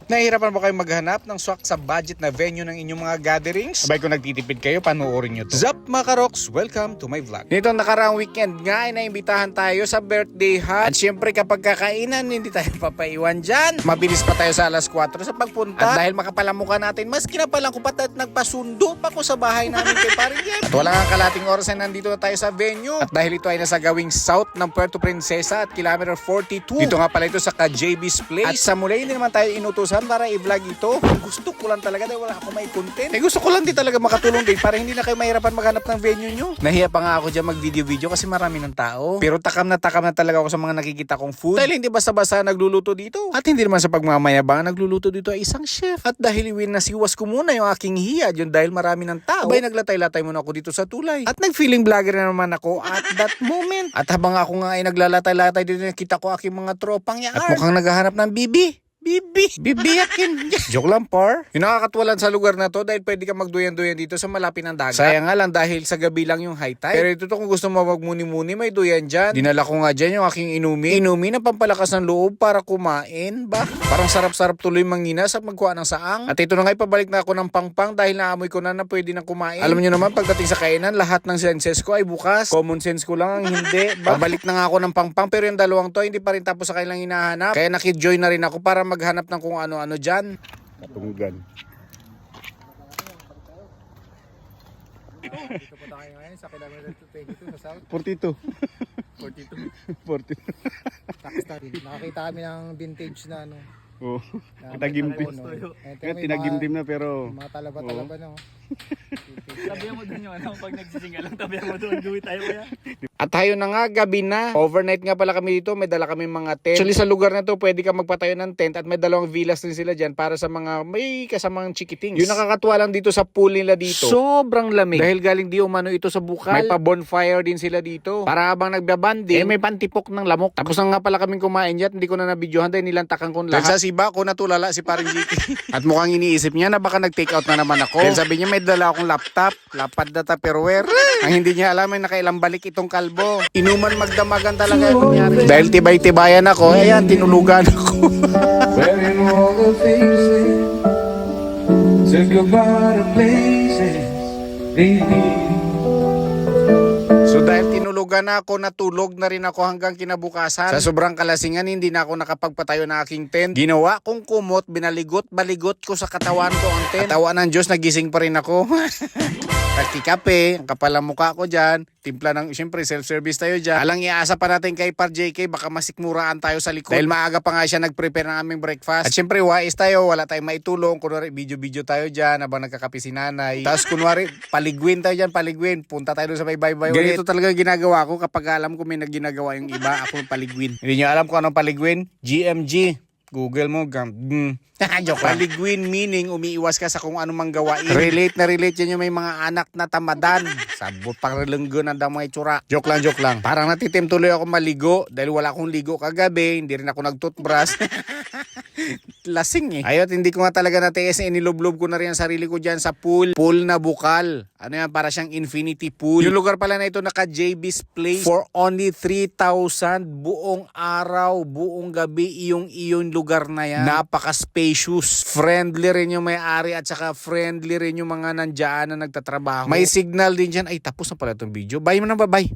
Nahihirapan ba kayo maghanap ng swak sa budget na venue ng inyong mga gatherings? Sabay kung nagtitipid kayo, panoorin nyo to. Zap mga karoks, welcome to my vlog. Nitong nakaraang weekend nga ay naimbitahan tayo sa birthday hut. At syempre kapag kakainan, hindi tayo papaiwan dyan. Mabilis pa tayo sa alas 4 sa pagpunta. At dahil makapalamuka natin, mas kinapalang ko pa at nagpasundo pa ko sa bahay namin kay Paring Jen. At wala nga kalating oras na nandito na tayo sa venue. At dahil ito ay nasa gawing south ng Puerto Princesa at kilometer 42. Dito nga pala ito sa JB's Place. At sa mula hindi naman tayo inutusan para i-vlog ito. Gusto ko lang talaga dahil wala ako may content. Gusto ko lang din talaga makatulong din para hindi na kayo mahirapan maghanap ng venue nyo. Nahiya pa nga ako dyan mag-video kasi marami ng tao. Pero takam na talaga ako sa mga nakikita kong food. Dahil hindi basta-basta nagluluto dito. At hindi naman sa pagmamayabang nagluluto dito ay isang chef. At dahil nasiwas ko muna yung aking hiya yun dahil marami ng tao. Abay naglatay-latay muna ako dito sa tulay. At nag-feeling vlogger na naman ako at that moment. At habang ako nga ay naglalatay-latay dito nakita ko aking mga tropang yaar. At mukhang naghahanap ng bibi. Bibiyakin. Joke lang, par. Yung nakakatuwalan sa lugar na to dahil pwede ka magduyan-duyan dito sa malapit ng dagat. Sayang nga lang dahil sa gabi lang yung high tide. Pero ito to kung gusto mo magmuni-muni, may duyan dyan. Dinala ko nga dyan yung aking inumi na pampalakas ng loob para kumain. Ba? Parang sarap-sarap tuloy manginas at magkuha ng saang. At ito na nga ipabalik na ako ng pangpang dahil naamoy ko na pwede na kumain. Alam nyo naman, pagdating sa kainan, lahat ng senses ko ay bukas. Common sense ko lang ang hindi. Pabalik na nga ako ng pangpang pero yung dalawang to hindi pa rin tapos sa kanilang hinahanap. Kaya nakid-join na rin ako para maghanap ng kung ano-ano dyan. Katunggan. Dito po tayo ngayon sa kilometer 22 sa south. 42. 42. 42. Tapos nakakita kami ng vintage na ano. Oh, Na tinagimtim. Tinagimtim na pero mga talaba-talaba na. Tabihan mo doon yung ano, pag nagsisinga lang, tabihan mo doon, gawin tayo kaya. at tayo na nga, gabi na. Overnight nga pala kami dito, may dala kami mga tent. Actually sa lugar na to, pwede ka magpatayo ng tent at may dalawang villas din sila dyan para sa mga may kasamang chikitings. Yung nakakatuwa lang dito sa pool nila dito, sobrang lamig. Dahil galing di umano ito sa bukal. May pa bonfire din sila dito. Para habang nagbabanding, may pantipok ng lamok. Tapos na nga pala kaming kumain dyan, hindi ko na nabidyohan dahil nilantakan ko lahat. Nagsasiba ko natulala si Paring Jiki. At mukhang iniisip niya na baka nag-take out na naman ako. Dahil sabi niya may dala akong laptop, lapad na tupperware. Ang hindi niya alam ay nakailang balik itong kalbo. Inuman magdamagan talaga yung nangyari. Dahil tibay-tibayan ako, ayan, tinulugan ako. Wearing all the faces, said goodbye to places they need. So dahil tinulugan na ako, natulog na rin ako hanggang kinabukasan. Sa sobrang kalasingan, hindi na ako nakapagpatayo ng aking tent. Ginawa kong kumot, binaligot-baligot ko sa katawan ko ang tent. Katawan ng Diyos, nagising pa rin ako. Nagkikape, ang kapal ang mukha ko dyan. Timpla ng, syempre, self-service tayo dyan. Alang iasa pa natin kay Par JK, baka masikmuraan tayo sa likod. Dahil maaga pa nga siya nag-prepare ng aming breakfast. At syempre, wais tayo, wala tayong maitulong. Kunwari, video-video tayo dyan, habang nagkakape si nanay. Tapos kunwari, paligwin tayo dyan, paligwin. Punta tayo doon sa bye-bye. Ganito talaga ginagawa ko kapag alam ko may naginagawa yung iba, ako paligwin. Hindi nyo alam kung anong paligwin? GMG. Google mo, joke lang. Paligwin meaning umiiwas ka sa kung anumang gawain. Relate na relate yan yung may mga anak na tamadan. Sabot pang relenggo na daw mga itsura. Joke lang. Parang natitim tuloy ako maligo dahil wala akong ligo kagabi. Hindi rin ako nag-toothbrush. Lasing eh. Ayot, hindi ko nga talaga natiis eh. Nilublob ko na rin ang sarili ko dyan sa pool. Pool na bukal. Ano yan? Para siyang infinity pool. Yung lugar pala na ito naka JB's Place for only 3,000 buong araw, buong gabi. Iyong lugar na yan. Napaka-spacious. Friendly rin yung may-ari at saka friendly rin yung mga nandiyan na nagtatrabaho. May signal din dyan. Ay, tapos na pala itong video. Bye mo na, bye.